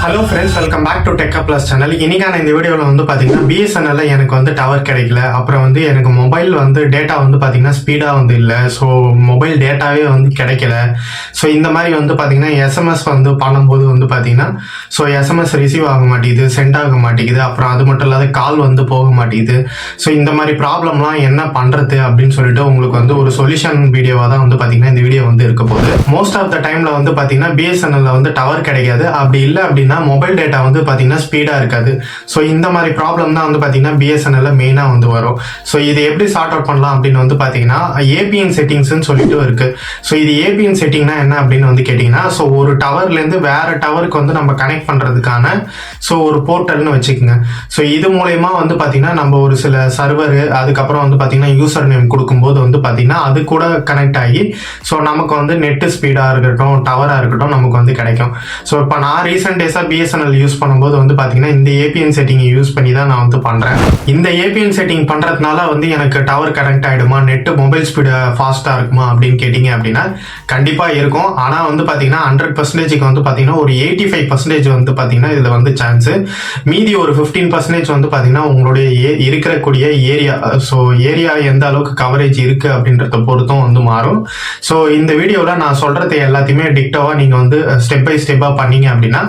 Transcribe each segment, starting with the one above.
Hello friends, welcome back to டெக்கா plus channel. இன்னைக்கான இந்த வீடியோவில் வந்து பார்த்தீங்கன்னா பிஎஸ்என்எல்ல எனக்கு வந்து டவர் கிடைக்கல. அப்புறம் வந்து எனக்கு மொபைல் வந்து டேட்டா வந்து பார்த்தீங்கன்னா ஸ்பீடாக வந்து இல்லை. ஸோ மொபைல் டேட்டாவே வந்து கிடைக்கல. ஸோ இந்த மாதிரி வந்து பார்த்தீங்கன்னா எஸ்எம்எஸ் வந்து பண்ணும்போது வந்து பார்த்தீங்கன்னா எஸ்எம்எஸ் ரிசீவ் ஆக மாட்டேங்குது, சென்ட் ஆக மாட்டேங்குது. அப்புறம் அது மட்டும் இல்லாத கால் வந்து போக மாட்டேங்குது. ஸோ இந்த மாதிரி ப்ராப்ளம்லாம் என்ன பண்ணுறது அப்படின்னு சொல்லிட்டு உங்களுக்கு வந்து ஒரு சொல்யூஷன் வீடியோவாக தான் வந்து பார்த்தீங்கன்னா இந்த வீடியோ வந்து இருக்க போகுது. மோஸ்ட் ஆஃப் த டைமில் வந்து பார்த்தீங்கன்னா பிஎஸ்என்எல்ல வந்து டவர் கிடைக்காது. அப்படி இல்லை அப்படின்னா மொபைல் டேட்டா வந்து பார்த்தீங்கன்னா ஸ்பீடாக இருக்காது. ஸோ இந்த மாதிரி ப்ராப்ளம் தான் வந்து பார்த்தீங்கன்னா பிஎஸ்என்எல்ல மெயினாக வந்து வரும். ஸோ இது எப்படி சார்ட் அவுட் பண்ணலாம் அப்படின்னு வந்து பார்த்தீங்கன்னா ஏபிஎன் செட்டிங்ஸ்ன்னு சொல்லிட்டு இருக்கு. ஸோ இது ஏபிஎன் செட்டிங்னா என்ன அப்படின்னு வந்து கேட்டிங்கன்னா, ஸோ ஒரு டவர்லேருந்து வேற டவருக்கு வந்து நம்ம கனெக்ட் பண்ணுறதுக்கான ஒரு போர்ட்டல்னு வச்சுக்கோங்க. ஸோ இது மூலயமா வந்து பார்த்தீங்கன்னா நம்ம ஒரு சில சர்வர், அதுக்கப்புறம் வந்து பார்த்தீங்கன்னா யூசர் நேம் கொடுக்கும்போது வந்து பார்த்தீங்கன்னா அது கூட கனெக்ட் ஆகி நமக்கு வந்து நெட்டு ஸ்பீடாக இருக்கட்டும், டவராக இருக்கட்டும் நமக்கு வந்து கிடைக்கும். ஸோ இப்போ நான் ரீசெண்ட் டேஸாக பிஎஸ்என்எல் யூஸ் பண்ணும்போது வந்து பார்த்தீங்கன்னா இந்த ஏபிஎன் செட்டிங்கை யூஸ் பண்ணி தான் நான் வந்து பண்ணுறேன். இந்த ஏபிஎன் செட்டிங் பண்ணுறதுனால வந்து எனக்கு டவர் கனெக்ட் ஆகிடுமா, நெட்டு மொபைல் ஸ்பீடு ஃபாஸ்ட்டாக இருக்குமா அப்படின்னு கேட்டிங்க அப்படின்னா கண்டிப்பாக இருக்கும். ஆனால் வந்து பார்த்தீங்கன்னா 100% வந்து பார்த்தீங்கன்னா ஒரு 85% வந்து பார்த்தீங்கன்னா இதில் வந்து சான்ஸு. மீதி ஒரு 15% வந்து பார்த்தீங்கன்னா உங்களுடைய இருக்கக்கூடிய ஏரியா, ஏரியா எந்த அளவுக்கு கவரேஜ் இருக்குது அப்படின்றத பொறுத்தும் வந்து மாறும். ஸோ இந்த வீடியோவில் நான் சொல்கிறது எல்லாத்தையுமே டிக்டோவாக நீங்கள் வந்து ஸ்டெப் பை ஸ்டெப்பாக பண்ணீங்க அப்படின்னா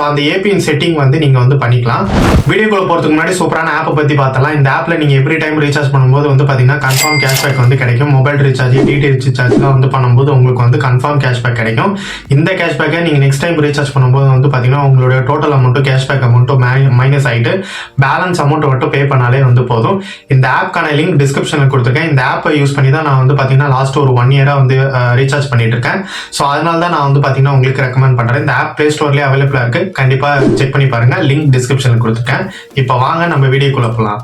அந்த ஏபிஎன் செட்டிங் வந்து நீங்கள் வந்து பண்ணிக்கலாம். வீடியோக்குள்ள போகிறதுக்கு முன்னாடி சூப்பரான ஆப்பை பற்றி பார்த்தலாம். இந்த ஆப்பில் நீங்கள் எவ்ரி டைம் ரீசார்ஜ் பண்ணும்போது வந்து பார்த்தீங்கன்னா கன்ஃபார்ம் கேஷ்பேக் வந்து கிடைக்கும். மொபைல் ரீசார்ஜ், டிடிஹெச் ரீசார்ஜ்லாம் வந்து பண்ணும்போது உங்களுக்கு வந்து கன்ஃபார்ம் கேஷ்பேக் கிடைக்கும். இந்த கேஷ்பேக்கை நீங்கள் நெக்ஸ்ட் டைம் ரீசார்ஜ் பண்ணும்போது வந்து பார்த்தீங்கன்னா உங்களுடைய டோட்டல் அமௌண்ட்டும் கேஷ்பேக் அமௌண்ட்டும் மைனஸ் ஆகிட்டு பேலன்ஸ் அமௌண்ட் மட்டும் பே பண்ணாலே வந்து போதும். இந்த ஆப்க்கான லிங்க் டிஸ்கிரிப்ஷனில் கொடுத்துருக்கேன். இந்த ஆப்பை யூஸ் பண்ணி தான் நான் வந்து பார்த்தீங்கன்னா லாஸ்ட் ஒரு 1 இயராக வந்து ரீசார்ஜ் பண்ணிட்டு இருக்கேன். ஸோ அதனால தான் நான் வந்து பார்த்தீங்கன்னா உங்களுக்கு ரெக்கமெண்ட் பண்ணுறேன். இந்த ஆப் பிளே ஸ்டோர்லேயே அவைலபிளாக இருக்குது. கண்டிப்பாக செக் பண்ணி பாருங்க. லிங்க் டிஸ்கிரிப்ஷனில் கொடுத்துருக்கேன். இப்போ வாங்க நம்ம வீடியோக்குள்ள போகலாம்.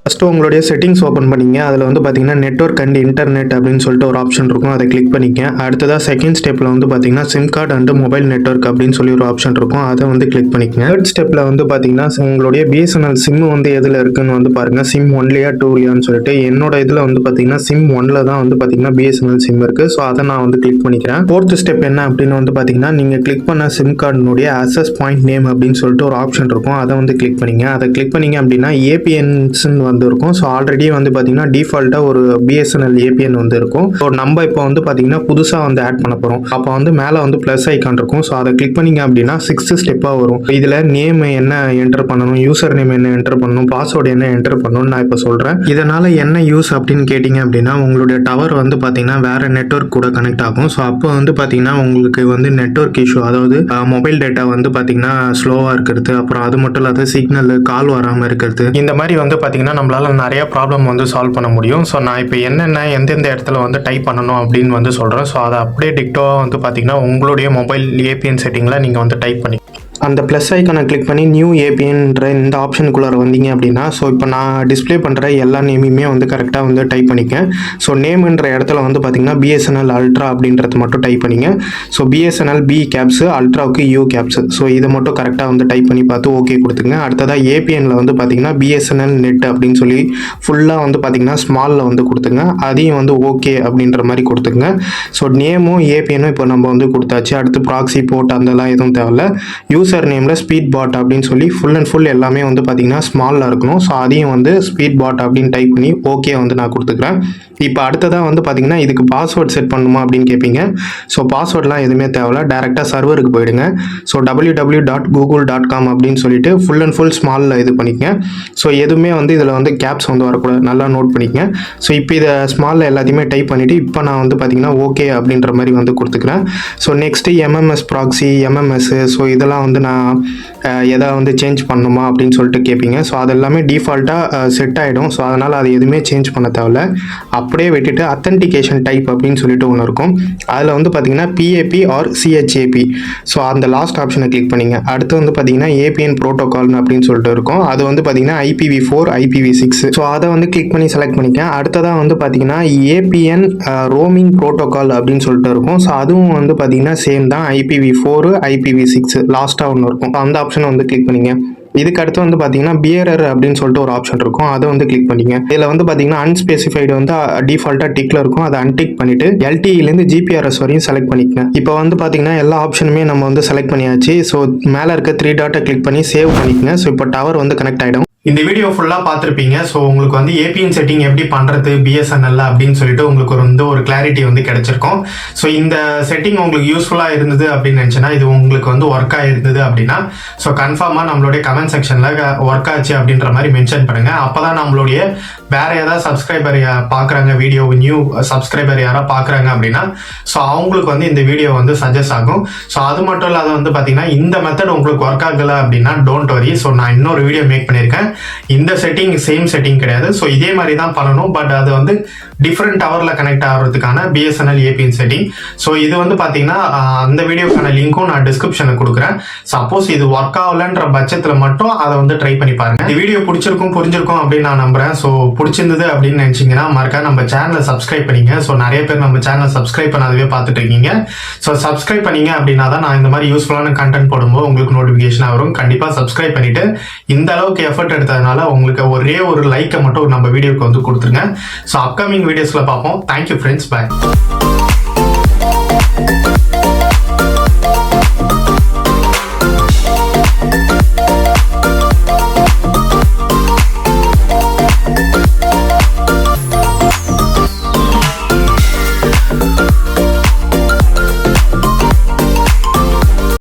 ஃபஸ்ட்டு உங்களுடைய செட்டிங்ஸ் ஓப்பன் பண்ணிங்க. அதில் வந்து பார்த்தீங்கன்னா நெட்வொர்க் அண்ட் இன்டர்நெட் அப்படின்னு சொல்லிட்டு ஒரு ஆப்ஷன் இருக்கும், அதை கிளிக் பண்ணிக்க. அடுத்ததாக செகண்ட் ஸ்டெப்பில் வந்து பார்த்தீங்கன்னா sim card and mobile network அப்படின்னு சொல்லி ஒரு ஆப்ஷன் இருக்கும், அதை வந்து கிளிக் பண்ணிக்கங்க. தேர்ட் ஸ்டெப்பில் வந்து பார்த்தீங்கன்னா உங்களுடைய பிஎஸ்என்எல் சிம் வந்து எதில் இருக்குன்னு வந்து பாருங்கள். சிம் 1லையா 2லையான்னு சொல்லிட்டு என்னோட இதில் வந்து பார்த்தீங்கன்னா சிம் 1ல தான் வந்து பார்த்தீங்கன்னா பிஎஸ்என்எல் சிம் இருக்குது. ஸோ அதை நான் வந்து கிளிக் பண்ணிக்கிறேன். ஃபோர்த் ஸ்டெப் என்ன அப்படின்னு வந்து பார்த்தீங்கன்னா நீங்கள் கிளிக் பண்ண சிம் கார்டினுடைய அக்சஸ் பாயிண்ட் நேம் அப்படின்னு சொல்லிட்டு ஒரு ஆப்ஷன் இருக்கும், அதை வந்து கிளிக் பண்ணிங்க. அதை கிளிக் பண்ணிங்க அப்படின்னா ஏபிஎன்ஸ்ன்னு வந்து இருக்கும். ஸோ ஆல்ரெடி வந்து பார்த்தீங்கன்னா டிஃபால்ட்டாக ஒரு பிஎஸ்என்எல் ஏபிஎன் வந்து இருக்கும். ஸோ நம்ம இப்போ வந்து பார்த்தீங்கன்னா புதுசாக வந்து ஆட் பண்ண போகிறோம். அப்போ வந்து மேலே வந்து ப்ளஸ் ஐக்கான் இருக்கும். ஸோ அதை கிளிக் பண்ணிங்க அப்படின்னா 6th ஸ்டெப்பாக வரும். இதில் நேம் என்ன என்டர் பண்ணணும், யூசர் நேம் என்ன என்டர் பண்ணணும், பாஸ்வேர்டு என்ன என்டர் பண்ணணும்னு நான் இப்போ சொல்கிறேன். இதனால் என்ன யூஸ் அப்படின்னு கேட்டிங்க அப்படின்னா உங்களுடைய டவர் வந்து பார்த்தீங்கன்னா வேறு நெட்வொர்க் கூட கனெக்ட் ஆகும். ஸோ அப்போ வந்து பார்த்தீங்கன்னா உங்களுக்கு வந்து நெட்வொர்க் இஷ்யூ, அதாவது மொபைல் டேட்டா வந்து பார்த்தீங்கன்னா ஸ்லோவாக இருக்கிறது, அப்புறம் அது மட்டும் இல்லாத சிக்னல் கால் வராமல் இருக்கிறது, இந்த மாதிரி வந்து பார்த்தீங்கன்னா நம்மளால நிறைய ப்ராப்ளம் வந்து சால்வ் பண்ண முடியும். ஸோ நான் இப்போ என்னென்ன எந்தெந்த இடத்துல வந்து டைப் பண்ணணும் அப்படின்னு வந்து சொல்கிறேன். ஸோ அதை அப்படியே டிக்டோவாக வந்து பார்த்தீங்கன்னா உங்களுடைய மொபைல் ஏபிஎன் செட்டிங்கில் நீங்கள் வந்து டைப் பண்ணி அந்த ப்ளஸ் ஐக்கானை கிளிக் பண்ணி நியூ ஏபிஎன்ற இந்த ஆப்ஷனுக்குள்ளார வந்தீங்க அப்படின்னா இப்போ நான் டிஸ்பிளே பண்ணுற எல்லா நேமையுமே வந்து கரெக்டாக வந்து டைப் பண்ணிக்கேன். ஸோ நேம்ன்ற இடத்துல வந்து பார்த்தீங்கன்னா பிஎஸ்என்எல் அல்ட்ரா அப்படின்றது மட்டும் டைப் பண்ணிங்க. ஸோ பிஎஸ்என்எல் பி கேப்ஸு, அல்ட்ராவுக்கு யூ கேப்ஸு. ஸோ இதை மட்டும் கரெக்டாக வந்து டைப் பண்ணி பார்த்து ஓகே கொடுத்துங்க. அடுத்ததாக ஏபிஎனில் வந்து பார்த்தீங்கன்னா பிஎஸ்என்எல் நெட் அப்படின்னு சொல்லி ஃபுல்லாக வந்து பார்த்தீங்கன்னா ஸ்மாலில் வந்து கொடுத்துங்க. அதையும் வந்து ஓகே அப்படின்ற மாதிரி கொடுத்துங்க. ஸோ நேமும் ஏபிஎனும் இப்போ நம்ம வந்து கொடுத்தாச்சு. அடுத்து ப்ராக்ஸி போர்ட் அதெல்லாம் எதுவும் தேவையில்ல. யூசர் நேமில் ஸ்பீட் பாட் அப்படின்னு சொல்லி ஃபுல் அண்ட் ஃபுல் எல்லாமே வந்து பார்த்தீங்கன்னா ஸ்மாலில் இருக்கணும். ஸோ அதையும் வந்து ஸ்பீட் பாட் அப்படின்னு டைப் பண்ணி ஓகே வந்து நான் கொடுத்துக்கிறேன். இப்போ அடுத்ததாக வந்து பார்த்தீங்கன்னா இதுக்கு பாஸ்வேர்ட் செட் பண்ணணுமா அப்படின்னு கேட்பீங்க. ஸோ பாஸ்வேர்ட்லாம் எதுவுமே தேவையில்ல, டேரெக்டாக சர்வருக்கு போயிடுங்க. ஸோ www.google.com அப்படின்னு சொல்லிட்டு ஃபுல் அண்ட் ஃபுல் ஸ்மாலில் இது பண்ணிக்கங்க. ஸோ எதுவுமே வந்து இதில் வந்து கேப்ஸ் வந்து வரக்கூடாது, நல்லா நோட் பண்ணிக்கங்க. ஸோ இப்போ இதை ஸ்மாலில் எல்லாத்தையுமே டைப் பண்ணிவிட்டு இப்போ நான் வந்து பார்த்தீங்கன்னா ஓகே அப்படின்ற மாதிரி வந்து கொடுத்துக்கிறேன். So next MMS proxy, MMS, so இதெல்லாம் வந்து நான் எதாவது வந்து சேஞ்ச் பண்ணணுமா அப்படின்னு சொல்லிட்டு கேட்பீங்க. ஸோ அது எல்லாமே டிஃபால்ட்டாக செட் ஆகிடும். ஸோ அதனால் அது எதுவுமே சேஞ்ச் பண்ண தேவையில்ல, அப்படியே விட்டுட்டு அத்தன்டிகேஷன் டைப் அப்படின்னு சொல்லிட்டு ஒன்று இருக்கும். அதில் வந்து பார்த்தீங்கன்னா பிஏபி ஆர் சிஹெச்ஏபி. ஸோ அந்த லாஸ்ட் ஆப்ஷனை கிளிக் பண்ணிங்க. அடுத்து வந்து பார்த்தீங்கன்னா ஏபிஎன் ப்ரோட்டோகால்னு அப்படின்னு சொல்லிட்டு இருக்கும். அது வந்து பார்த்தீங்கன்னா IPv4, IPv6. ஸோ அதை வந்து கிளிக் பண்ணி செலக்ட் பண்ணிக்கேன். அடுத்ததாக வந்து பார்த்தீங்கன்னா ஏபிஎன் ரோமிங் ப்ரோட்டோகால் அப்படின்னு சொல்லிட்டு இருக்கும். ஸோ அதுவும் வந்து பார்த்தீங்கன்னா சேம் தான், IPv4, IPv6 லாஸ்ட்டாக ஒன்று இருக்கும். அந்த ஆப்ஷனை வந்து கிளிக் பண்ணிங்க. இதுக்கு அடுத்து வந்து பார்த்தீங்கன்னா பியரர் அப்படின்னு சொல்லிட்டு ஒரு ஆப்ஷன் இருக்கும், அதை வந்து கிளிக் பண்ணிங்க. இதில் வந்து பார்த்தீங்கன்னா அன்ஸ்பெசிஃபைடு வந்து டிஃபால்ட்டாக டிக்கில் இருக்கும், அதை அன்டிக் பண்ணிட்டு எல்டிஇலேருந்து ஜிபிஆர்எஸ் வரையும் செலக்ட் பண்ணிக்கங்க. இப்போ வந்து பார்த்தீங்கன்னா எல்லா ஆப்ஷனுமே நம்ம வந்து செலக்ட் பண்ணியாச்சு. ஸோ மேலே இருக்க 3 டாட்டை கிளிக் பண்ணி சேவ் பண்ணிக்கங்க. ஸோ இப்போ டவர் வந்து கனெக்ட் ஆகிடும். இந்த வீடியோ ஃபுல்லாக பார்த்துருப்பீங்க. ஸோ உங்களுக்கு வந்து ஏபிஎன் செட்டிங் எப்படி பண்ணுறது பிஎஸ்என்எல் அப்படின்னு சொல்லிட்டு உங்களுக்கு ஒரு கிளாரிட்டி வந்து கிடைச்சிருக்கும். ஸோ இந்த செட்டிங் உங்களுக்கு யூஸ்ஃபுல்லாக இருந்தது அப்படின்னு நினச்சேன்னா, இது உங்களுக்கு வந்து ஒர்க் ஆகிருந்தது அப்படின்னா ஸோ கன்ஃபார்மாக நம்மளுடைய கமெண்ட் செக்ஷனில் ஒர்க் ஆச்சு அப்படின்ற மாதிரி மென்ஷன் பண்ணுங்கள். அப்போ தான் நம்மளுடைய வேற ஏதாவது சப்ஸ்கிரைபர் பார்க்குறாங்க, வீடியோ நியூ சப்ஸ்கிரைபர் யாராவது பார்க்குறாங்க அப்படின்னா ஸோ அவங்களுக்கு வந்து இந்த வீடியோ வந்து சஜஸ்ட் ஆகும். ஸோ அது மட்டும் இல்லாத வந்து பார்த்தீங்கன்னா இந்த மெத்தட் உங்களுக்கு ஒர்க் ஆகலை அப்படின்னா டோன்ட் வரி. ஸோ நான் இன்னொரு வீடியோ மேக் பண்ணியிருக்கேன். இந்த செட்டிங் சேம் செட்டிங் கிடையாது. ஸோ இதே மாதிரி தான் பண்ணணும், பட் அது வந்து டிஃப்ரெண்ட் டவரில் கனெக்ட் ஆகிறதுக்கான பிஎஸ்என்எல் ஏபிஎன் செட்டிங். ஸோ இது வந்து பார்த்தீங்கன்னா அந்த வீடியோக்கான லிங்க்கும் நான் டிஸ்கிரிப்ஷனில் கொடுக்குறேன். சப்போஸ் இது ஒர்க் ஆகலன்ற பட்சத்தில் மட்டும் அதை வந்து ட்ரை பண்ணி பாருங்க. இந்த வீடியோ புரிஞ்சிருக்கும் அப்படின்னு நான் நம்புறேன். ஸோ பிடிச்சிருந்தது அப்படின்னு நினைச்சீங்கன்னா மறக்காம நம்ம சேனலை சப்ஸ்கிரைப் பண்ணிங்க. ஸோ நிறைய பேர் நம்ம சேனலை சப்ஸ்கிரைப் பண்ணாதவே பார்த்துட்டு இருக்கீங்க. ஸோ சப்ஸ்கிரைப் பண்ணீங்க அப்படின்னா தான் நான் இந்த மாதிரி யூஸ்ஃபுல்லான கண்டென்ட் போடும்போது உங்களுக்கு நோட்டிஃபிகேஷன் வரும். கண்டிப்பாக சப்ஸ்கிரைப் பண்ணிட்டு இந்த அளவுக்கு எஃபர்ட் எடுத்ததுனால உங்களுக்கு ஒரே ஒரு லைக்கை மட்டும் நம்ம வீடியோக்கு வந்து கொடுத்துருங்க. ஸோ அப்கமிங் வீடியோஸில் பார்ப்போம். தேங்க்யூ ஃப்ரெண்ட்ஸ், பாய்.